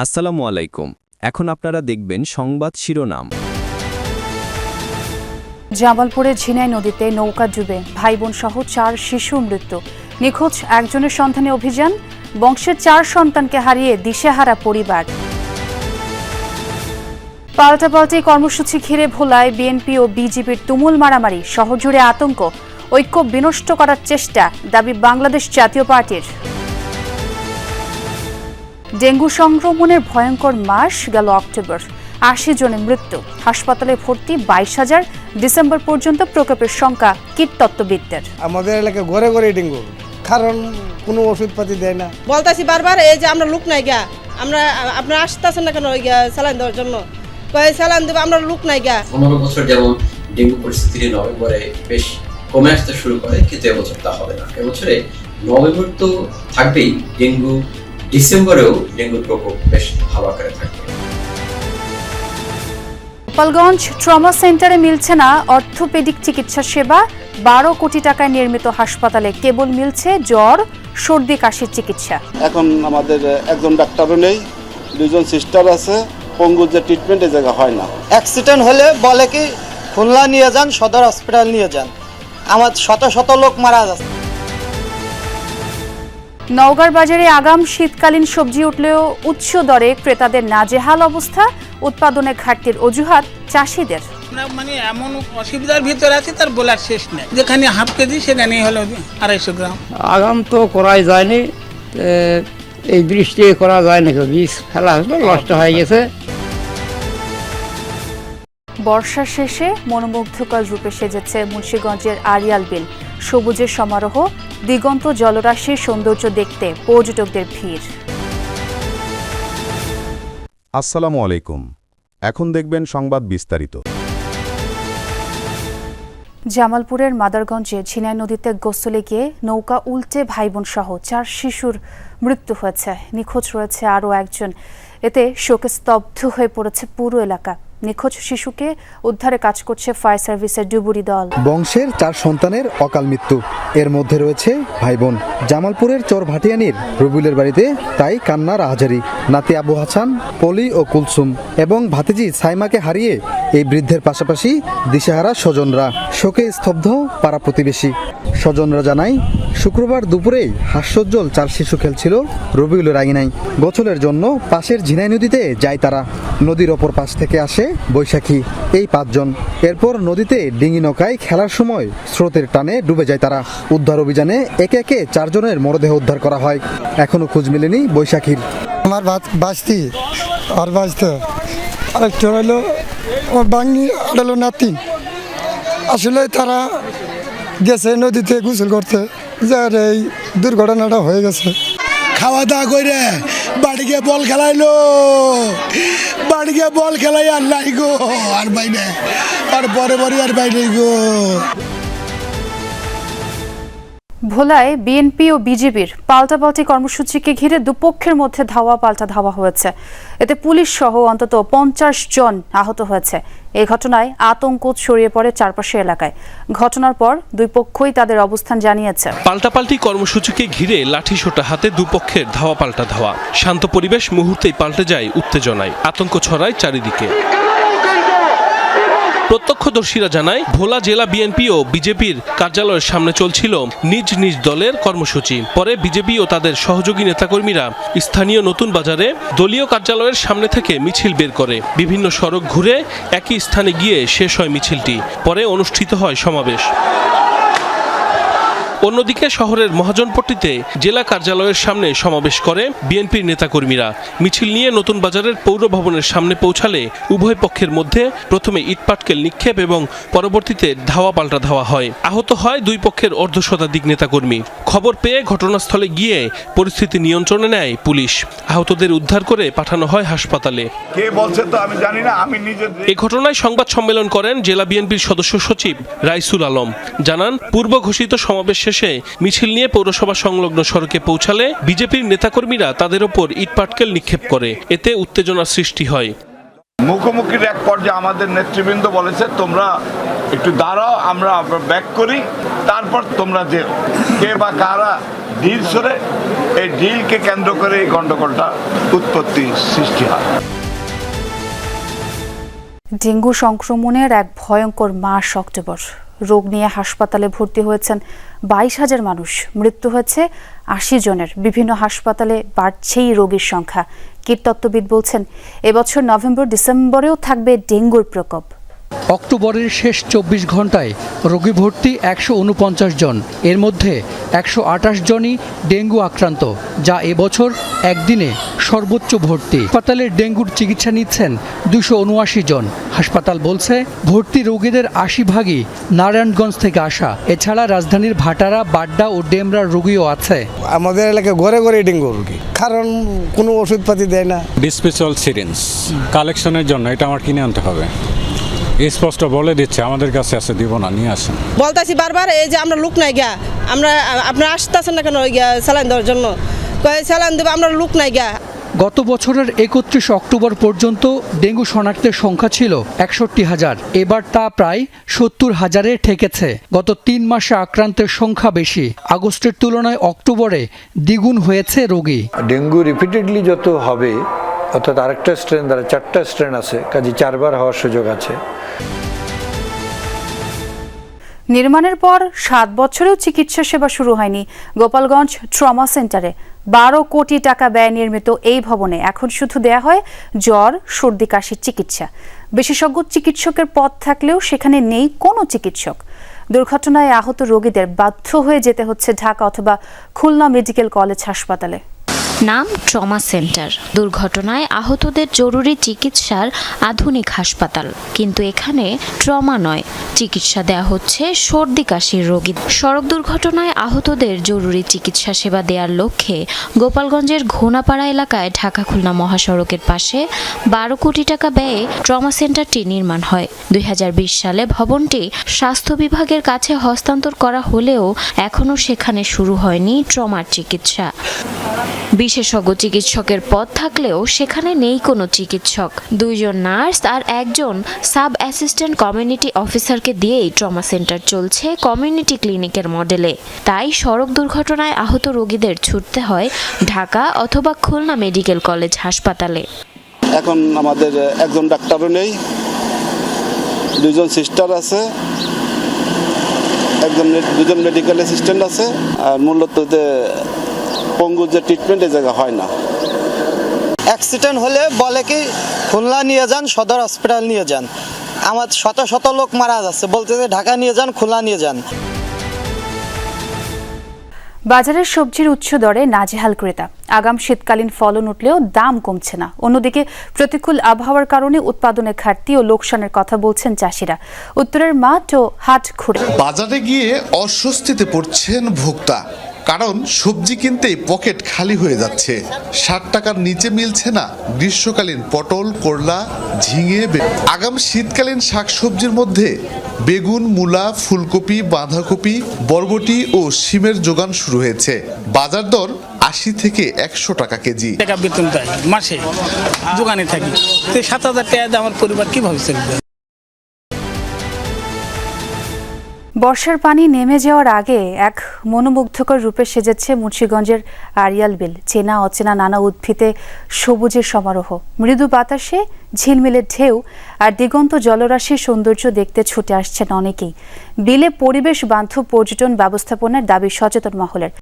আসসালামু আলাইকুম। এখন আপনারা দেখবেন সংবাদ শিরোনাম। জামালপুরের ঝিনাই নদীতে নৌকা ডুবে ভাই বোন সহ 4 শিশু মৃত্যু। নিখোঁজ একজনের সন্ধানে অভিযান। বংশের 4 সন্তানকে হারিয়ে দিশেহারা পরিবার। পাল্টাপাল্টি কর্মসূচি ঘিরে ভোলায় বিএনপি ও বিজেপির তুমুল মারামারি, শহর জুড়ে আতঙ্ক, ঐক্য বিনষ্ট করার চেষ্টা, দাবি বাংলাদেশ জাতীয় পার্টির। ডেঙ্গু সংক্রমণের ভয়ঙ্কর মাস গেল অক্টোবর, 80 জনের মৃত্যু। হাসপাতালে ভর্তি 22,000। ডিসেম্বর পর্যন্ত প্রকোপের সংখ্যা কীটতত্ত্ববিদদের। আমাদের এলাকায় ঘরে ঘরে ডেঙ্গু, কারণ কোনো ওষুধপাতি দেয় না। বলতাছি বারবার, এই যে আমরা লোক নাই গা, আমরা আপনারা আসতেছেন না কেন ওই স্যালাইন দেওয়ার জন্য? কয় স্যালাইন দেবো, আমরা লোক নাই গা। 15 বছর যেমন ডেঙ্গু পরিস্থিতি নভেম্বরে বেশ কমে আসতে শুরু করে, কিন্তু এবছর তা হবে না। এবছরে নভেম্বর তো থাকবেই, ডেঙ্গু ডিসেম্বরেও ডেঙ্গুর প্রকোপ বেশ ভালো আকারে থাকবে। গোপালগঞ্জ ট্রমা সেন্টারে মিলছে না অর্থোপেডিক চিকিৎসা সেবা। 12 কোটি টাকায় নির্মিত হাসপাতালে কেবল মিলছে জ্বর, সর্দি, কাশির চিকিৎসা। এখন আমাদের একজন ডাক্তারও নেই, 2জন সিস্টার আছে। পঙ্গুর যে ট্রিটমেন্ট এই জায়গা হয় না। অ্যাক্সিডেন্ট হলে বলে কি খুলনা নিয়ে যান, সদর হসপিটাল নিয়ে যান। আমার শত শত লোক মারা যাচ্ছে। নওগাঁর বাজারে আগাম শীতকালীন সবজি উঠলেও উচ্চ দরে ক্রেতাদের নাজেহাল অবস্থা। উৎপাদনে ঘাটতির অজুহাত চাষিদের। মানে এমন অসুবিধার ভিতরে আছে তার বলার শেষ নেই। যেখানে হাফ কেজি সেখানে হলো 250 গ্রাম। আগাম তো করাই যায়নি, এই বৃষ্টি করা যায় নাকি, বীজ ফেলা হলো, নষ্ট হয়ে গেছে। বর্ষার শেষে মনোমুগ্ধকর রূপে সেজেছে মুন্সিগঞ্জের আড়িয়াল বিল। সবুজের সমারোহ, দিগন্ত জলরাশির সৌন্দর্য দেখতে পর্যটকদের ভিড়। আসসালামু আলাইকুম। এখন দেখবেন সংবাদ বিস্তারিত। জামালপুরের মাদারগঞ্জে ঝিনাই নদীতে গোসলে গিয়ে নৌকা উল্টে ভাইবোন সহ 4 শিশুর মৃত্যু হয়েছে। নিখোঁজ রয়েছে আরও একজন। এতে শোকে স্তব্ধ হয়ে পড়েছে পুরো এলাকা। নিখোঁজ শিশুকে উদ্ধারে কাজ করছে ফায়ার সার্ভিসের ডুবুরি দল। বংশের 4 সন্তানের অকাল মৃত্যু, এর মধ্যে রয়েছে ভাই বোন। জামালপুরের চর ভাটিয়ানির রবিউলের বাড়িতে তাই কান্নার আহাজারি। নাতি আবু হাসান, পলি ও কুলসুম এবং ভাতিজি সাইমাকে হারিয়ে এই বৃদ্ধের পাশাপাশি দিশেহারা স্বজনরা। শোকে স্তব্ধ পাড়া প্রতিবেশী। স্বজনরা জানায়, শুক্রবার দুপুরেই হাস্যোজ্জ্বল 4 শিশু খেলছিল রবিউলের আঙিনায়। গোসলের জন্য পাশের ঝিনাই নদীতে যায় তারা। নদীর অপর পাশ থেকে আসে বৈশাখী। এই 5 জন। এরপর নদীতে ডিঙি নৌকায় খেলার সময় স্রোতের টানে ডুবে যায় তারা। উদ্ধার অভিযানে একে একে 4 জনের মরদেহ উদ্ধার করা হয়। এখনো খোঁজ মেলেনি বৈশাখীর। আমার বাঁচতি আর বাঁচতে আরেকটা হলো আমার বাঙি, আড়ালো নাতি। আসলে তারা গেছে নদীতে গোসল করতে, যার এই দুর্ঘটনাটা হয়ে গেছে। খাওয়া দাওয়া করে বাড়ি গিয়ে বল খেলাইলো, বাড়ি গিয়ে বল খেলাই আর নাই গো, আর বাইরে আর পরে পরে আর বাইরে গো। ভোলায় বিএনপি ও বিজেপির পাল্টাপাল্টি কর্মসূচিকে ঘিরে দুপক্ষের মধ্যে ধাওয়া পাল্টা ধাওয়া হয়েছে। এতে পুলিশ সহ অন্তত 50 জন আহত হয়েছে। এই ঘটনায় আতঙ্ক ছড়িয়ে পড়ে চারপাশে এলাকায়। ঘটনার পর দুই পক্ষই তাদের অবস্থান জানিয়েছে। পাল্টাপাল্টি কর্মসূচিকে ঘিরে লাঠিসোঁটা হাতে দুপক্ষের ধাওয়া পাল্টা ধাওয়া। শান্ত পরিবেশ মুহূর্তেই পাল্টে যায় উত্তেজনায়। আতঙ্ক ছড়ায় চারিদিকে। প্রত্যক্ষদর্শীরা জানায়, ভোলা জেলা বিএনপি ও বিজেপির কার্যালয়ের সামনে চলছিল নিজ নিজ দলের কর্মসূচি। পরে বিজেপি ও তাদের সহযোগী নেতাকর্মীরা স্থানীয় নতুন বাজারে দলীয় কার্যালয়ের সামনে থেকে মিছিল বের করে। বিভিন্ন সড়ক ঘুরে একই স্থানে গিয়ে শেষ হয় মিছিলটি। পরে অনুষ্ঠিত হয় সমাবেশ। অন্যদিকে শহরের মহাজনপট্টিতে জেলা কার্যালয়ের সামনে সমাবেশ করে বিএনপির নেতাকর্মীরা। মিছিল নিয়ে নতুন বাজারের পৌর ভবনের সামনে পৌঁছালে উভয় পক্ষের মধ্যে প্রথমে ইটপাটকেল নিক্ষেপ এবং পরবর্তীতে ধাওয়া পাল্টা ধাওয়া হয়। আহত হয় দুই পক্ষের অর্ধশতাধিক নেতাকর্মী। খবর পেয়ে ঘটনাস্থলে গিয়ে পরিস্থিতি নিয়ন্ত্রণে নেয় পুলিশ। আহতদের উদ্ধার করে পাঠানো হয় হাসপাতালে। কে বলছে তো আমি জানি না, আমি নিজে। এই ঘটনায় সংবাদ সম্মেলন করেন জেলা বিএনপির সদস্য সচিব রাইসুল আলম। জানান, পূর্ব ঘোষিত সমাবেশ শেষে মিছিল নিয়ে পৌরসভা সংলগ্ন সড়কে পৌঁছালে বিজেপির নেতাকর্মীরা তাদের ওপর ইটপাটকেল নিক্ষেপ করে। এতে উত্তেজনার সৃষ্টি হয়। মুখোমুখির এক পর্যায়ে আমাদের নেতৃবৃন্দ বলেছে, তোমরা একটু দাঁড়াও, আমরা ব্যাক করি, তারপর তোমরা যে কে বা কারা ডিল সরে এই ডিলকে কেন্দ্র করে এই গন্ডগোলটা উৎপত্তি সৃষ্টি হয়। ডেঙ্গু সংক্রমণের এক ভয়ঙ্কর মাস অক্টোবর। রোগ নিয়ে হাসপাতালে ভর্তি হয়েছেন 22,000 মানুষ, মৃত্যু হয়েছে 80 জনের। বিভিন্ন হাসপাতালে বাড়ছেই রোগীর সংখ্যা। কীটতত্ত্ববিদ বলছেন এবছর নভেম্বর ডিসেম্বরেও থাকবে ডেঙ্গুর প্রকোপ। অক্টোবরের শেষ 24 ঘন্টায় রোগী ভর্তি 149 জন, এর মধ্যে 128 জনই ডেঙ্গু আক্রান্ত, যা এবছর একদিনে সর্বোচ্চ ভর্তি। হাসপাতালে ডেঙ্গুর চিকিৎসা নিচ্ছেন 279 জন। হাসপাতাল বলছে ভর্তি রোগীদের 80 ভাগই নারায়ণগঞ্জ থেকে আসা। এছাড়া রাজধানীর ভাটারা, বাড্ডা ও ডেমরার রোগীও আছে। আমাদের এলাকায় ঘরে ঘরে ডেঙ্গু রোগী, কারণ কোনো ওষুধপাতি দেয় না। ডিসপেন্সাল সিরিঞ্জ কালেকশনের জন্য এটা আমার কিনে আনতে হবে, স্পষ্ট বলে দিচ্ছে আমাদের কাছে আছে, দিব না, নিয়ে আসেন। বলতাছি বারবার এই যে আমরা লোক নাই গা, আমরা আপনারা আসতেছেন না কেন স্যালাইন দেওয়ার জন্য, স্যালাইন দেবো, আমরা লোক নাই গা। গত বছরের 31 অক্টোবর পর্যন্ত ডেঙ্গু শনাক্তের সংখ্যা ছিল 61,000, এবার তা প্রায় 70,000-এ ঠেকেছে। গত 3 মাসে আক্রান্তের সংখ্যা বেশি। আগস্টের তুলনায় অক্টোবরে দ্বিগুণ হয়েছে রোগী। ডেঙ্গু রিপিটেডলি যত হবে, অর্থাৎ আরেকটা স্ট্রেন দ্বারা 4টা স্ট্রেন আছে, কাজে 4বার হওয়ার সুযোগ আছে। নির্মাণের পর 7 বছরেও চিকিৎসা সেবা শুরু হয়নি গোপালগঞ্জ ট্রমা সেন্টারে। 12 কোটি টাকা ব্যয় নির্মিত এই ভবনে এখন শুধু দেয়া হয় জ্বর, সর্দি, কাশির চিকিৎসা। বিশেষজ্ঞ চিকিৎসকের পদ থাকলেও সেখানে নেই কোনো চিকিৎসক। দুর্ঘটনায় আহত রোগীদের বাধ্য হয়ে যেতে হচ্ছে ঢাকা অথবা খুলনা মেডিকেল কলেজ হাসপাতালে। নাম ট্রমা সেন্টার, দুর্ঘটনায় আহতদের জরুরি চিকিৎসার আধুনিক হাসপাতাল। কিন্তু এখানে ট্রমা নয়, চিকিৎসা দেয়া হচ্ছে সর্দি কাশির রোগী। সড়ক দুর্ঘটনায় আহতদের জরুরি চিকিৎসা সেবা দেওয়ার লক্ষ্যে গোপালগঞ্জের ঘোনাপাড়া এলাকায় ঢাকা খুলনা মহাসড়কের পাশে 12 কোটি টাকা ব্যয়ে ট্রমা সেন্টারটি নির্মাণ হয়। 2020 সালে ভবনটি স্বাস্থ্য বিভাগের কাছে হস্তান্তর করা হলেও এখনও সেখানে শুরু হয়নি ট্রমার চিকিৎসা। বিশেষজ্ঞ চিকিৎসকের পদ থাকলেও সেখানে নেই কোনো চিকিৎসক। 2 জন নার্স আর 1 জন সাব অ্যাসিস্ট্যান্ট কমিউনিটি অফিসারকে দিয়েই ট্রমা সেন্টার চলছে কমিউনিটি ক্লিনিকের মডেলে। তাই সড়ক দুর্ঘটনায় আহত রোগীদের ছুটতে হয় ঢাকা অথবা খুলনা মেডিকেল কলেজ হাসপাতালে। এখন আমাদের একজন ডাক্তারও নেই, 2 জন সিস্টার আছে, 2 জন মেডিকেল অ্যাসিস্ট্যান্ট আছে। আর মূলত পঙ্গুর যে ট্রিটমেন্ট এই জায়গা হয় না। অ্যাক্সিডেন্ট হলে বলে কি খুলনা নিয়ে যান, সদর হসপিটাল নিয়ে যান। আমার শত শত লোক মারা যাচ্ছে, বলতে যে ঢাকা নিয়ে যান, খুলনা নিয়ে যান। বাজারের সবজির উচ্চ দরে নাজেহাল ক্রেতা। আগাম শীতকালীন ফলন উঠলেও দাম কমছে না। অন্যদিকে প্রতিকূল আবহাওয়ার কারণে উৎপাদনের ঘাটতি ও লোকসানের কথা বলছেন চাষিরা। উত্তরের মাঠ ও হাট ঘুরে বাজারে গিয়ে অস্বস্তিতে পড়ছেন ভোক্তা, কারণ সবজি কিনতেই পকেট খালি হয়ে যাচ্ছে। 60 টাকার নিচে মিলছে না গ্রীষ্মকালীন পটল, করলা, ঝিঙে। আগাম শীতকালীন শাকসবজির মধ্যে বেগুন, মূলা, ফুলকপি, বাঁধাকপি, বরবটি ও শিমের যোগান শুরু হয়েছে। বাজার দর 80 থেকে 100 টাকা কেজি। টাকা বেতন পাই, মাসে দোকানে থাকি, 7,000 টাকা আমার পরিবার কিভাবে চলবে? বর্ষার পানি নেমে যাওয়ার আগে এক মনোমুগ্ধকর রূপে সেজেছে মুন্সিগঞ্জের আড়িয়াল বিল। চেনা অচেনা নানা উদ্ভিদে সবুজের সমারোহ, মৃদু বাতাসে ঝিলমিলের ঢেউ আর দিগন্ত জলরাশির সৌন্দর্য দেখতে ছুটে আসছেন অনেকেই। বিলে পরিবেশ বান্ধব পর্যটন ব্যবস্থাপনার দাবি সচেতন মহলের।